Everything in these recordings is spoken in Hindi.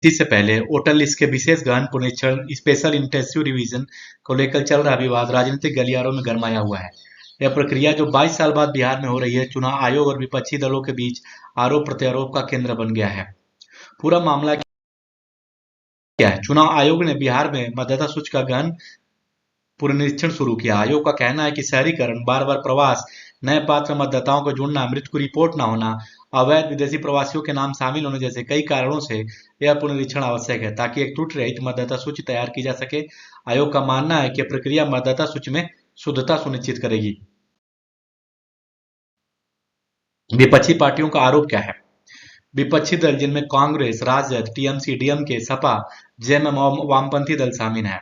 इससे पहले वोटर लिस्ट के विशेष गहन पुनरीक्षण स्पेशल इंटेंसिव रिवीजन को लेकर चल रहा विवाद राजनीतिक गलियारों में गरमाया हुआ है। यह प्रक्रिया जो 22 साल बाद बिहार में हो रही है, चुनाव आयोग और विपक्षी दलों के बीच आरोप प्रत्यारोप का केंद्र बन गया है। पूरा मामला क्या है? चुनाव आयोग ने बिहार में मतदाता सूची का गहन पुनरीक्षण शुरू किया। आयोग का कहना है कि शहरीकरण, बार-बार प्रवास, नए पात्र मतदाताओं को जुड़ना, मृत्यु की रिपोर्ट न होना, अवैध विदेशी प्रवासियों के नाम शामिल होने जैसे कई कारणों से यह पुनरीक्षण आवश्यक है, ताकि एक त्रुटि रहित मतदाता सूची तैयार की जा सके। आयोग का मानना है कि प्रक्रिया मतदाता सूची में शुद्धता सुनिश्चित करेगी। विपक्षी पार्टियों का आरोप क्या है? विपक्षी दल जिनमें Congress, Rajad, TMC, DMK, Sapa, JMM और वामपंथी दल शामिल हैं,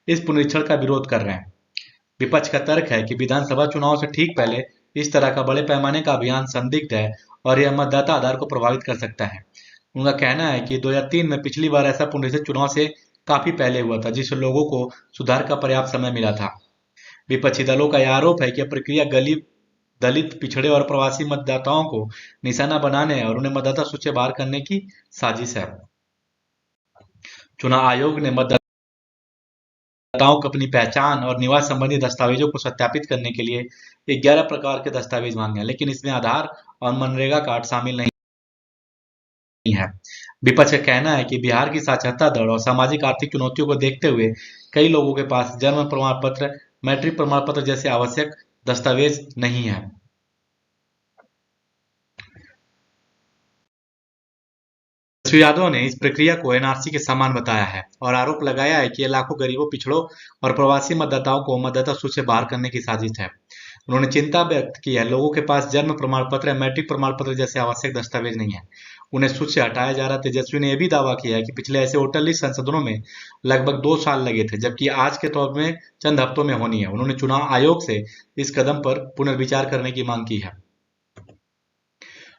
इस पुनरीक्षण का विरोध कर रहे हैं। विपक्ष का तर्क है कि विधानसभा चुनाव से ठीक पहले इस तरह का बड़े पैमाने का अभियान संदिग्ध है और यह मतदाता आधार को प्रभावित कर सकता है। उनका कहना है कि 2003 में पिछली बार ऐसा पुनरीक्षण चुनाव से काफी पहले हुआ था, जिससे लोगों को सुधार का पर्याप्त समय मिला था। विपक्षी दलों का यह आरोप है कि यह प्रक्रिया दलित, पिछड़े और प्रवासी मतदाताओं को निशाना बनाने और उन्हें मतदाता सूची से बाहर करने की साजिश है। चुनाव आयोग ने मतदाताओं को अपनी पहचान और निवास संबंधी दस्तावेजों को सत्यापित करने के लिए 11 प्रकार के दस्तावेज मांगे हैं, लेकिन इसमें आधार और मनरेगा कार्ड शामिल नहीं है। विपक्ष का कहना है कि बिहार की साक्षरता दर और सामाजिक आर्थिक चुनौतियों को देखते हुए कई लोगों के पास जन्म प्रमाण पत्र, मैट्रिक प्रमाण पत्र जैसे आवश्यक दस्तावेज नहीं है। तेजस्वी यादव ने इस प्रक्रिया को एनआरसी के समान बताया है और आरोप लगाया है कि यह लाखों गरीबों, पिछड़ों और प्रवासी मतदाताओं को मतदाता सूची से बाहर करने की साजिश है। उन्होंने चिंता व्यक्त की है लोगों के पास जन्म प्रमाण पत्र या मैट्रिक प्रमाण पत्र जैसे आवश्यक दस्तावेज नहीं है, उन्हें सूची से हटाया जा रहा। तेजस्वी ने यह भी दावा किया है कि पिछले ऐसे वोटर लिस्ट संशोधनों में लगभग 2 साल लगे थे, जबकि आज के तौर में चंद हफ्तों में होनी है। उन्होंने चुनाव आयोग से इस कदम पर पुनर्विचार करने की मांग की है।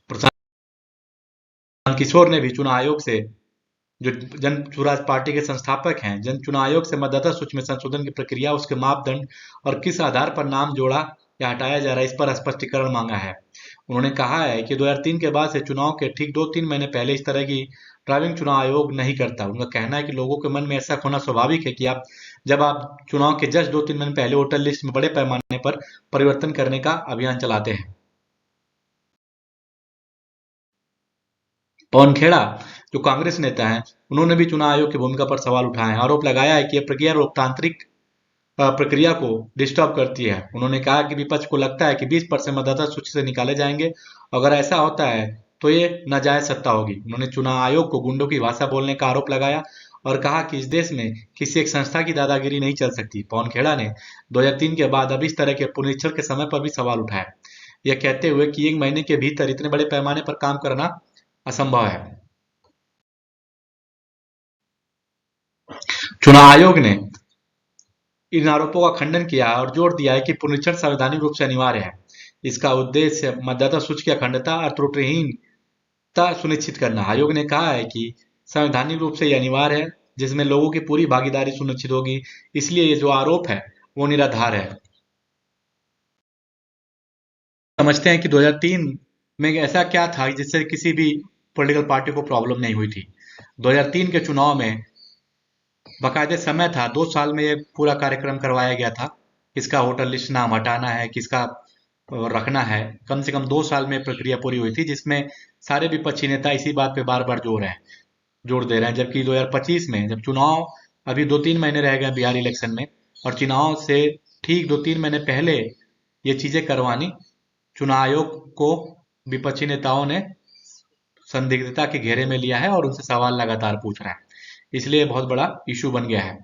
प्रशांत किशोर ने भी चुनाव आयोग से, जो जन स्वराज पार्टी के संस्थापक हैं, जन चुनाव आयोग से मतदाता सूची में संशोधन की प्रक्रिया, उसके मापदंड और किस आधार पर नाम जोड़ा या हटाया जा रहा है, इस पर स्पष्टीकरण मांगा है। उन्होंने कहा है कि 2003 के बाद से चुनाव के ठीक 2-3 महीने पहले इस तरह की ड्राइविंग चुनाव आयोग नहीं करता। उनका कहना है कि लोगों के मन में ऐसा होना स्वाभाविक है कि जब आप चुनाव के जस्ट 2-3 महीने पहले वोटर लिस्ट में बड़े पैमाने पर परिवर्तन करने का अभियान चलाते हैं। पवन खेड़ा, जो कांग्रेस नेता हैं, उन्होंने भी चुनाव आयोग की भूमिका पर सवाल उठाए हैं। आरोप लगाया है कि यह प्रक्रिया लोकतांत्रिक प्रक्रिया को डिस्टर्ब करती है। उन्होंने कहा कि विपक्ष को लगता है कि 20% मतदाता सूची से निकाले जाएंगे। अगर ऐसा होता है तो ये नाजायज सत्ता होगी। उन्होंने चुनाव आयोग को गुंडों की भाषा बोलने का आरोप लगाया और कहा कि इस देश में किसी एक संस्था की दादागिरी नहीं चल सकती। पवन खेड़ा ने 2003 के बाद अब इस तरह के पुनरीक्षण के समय पर भी सवाल उठाया, यह कहते हुए कि 1 महीने के भीतर इतने बड़े पैमाने पर काम करना असंभव है। चुनाव आयोग ने इन आरोपों का खंडन किया है और जोर दिया है कि पुनरीक्षण संवैधानिक रूप से अनिवार्य है। इसका उद्देश्य मतदाता सूची की अखंडता और त्रुटिहीनता सुनिश्चित करना। आयोग ने कहा है कि संवैधानिक रूप से यह अनिवार्य है, जिसमें लोगों की पूरी भागीदारी सुनिश्चित होगी, इसलिए ये जो आरोप है वो निराधार है। समझते हैं कि 2003 में ऐसा क्या था जिससे किसी भी पॉलिटिकल पार्टी को प्रॉब्लम नहीं हुई थी। 2003 के चुनाव में बाकायदे समय था, 2 साल में ये पूरा कार्यक्रम करवाया गया था। किसका वोटर लिस्ट नाम हटाना है, किसका रखना है, कम से कम 2 साल में प्रक्रिया पूरी हुई थी, जिसमें सारे विपक्षी नेता इसी बात पे बार बार जोर दे रहे हैं। जबकि 2025 में जब चुनाव अभी 2-3 महीने रह गए बिहार इलेक्शन में, और चुनाव से ठीक 2-3 महीने पहले ये चीजें करवानी, चुनाव आयोग को विपक्षी नेताओं ने संदिग्धता के घेरे में लिया है और उनसे सवाल लगातार पूछ रहे हैं, इसलिए बहुत बड़ा इशू बन गया है।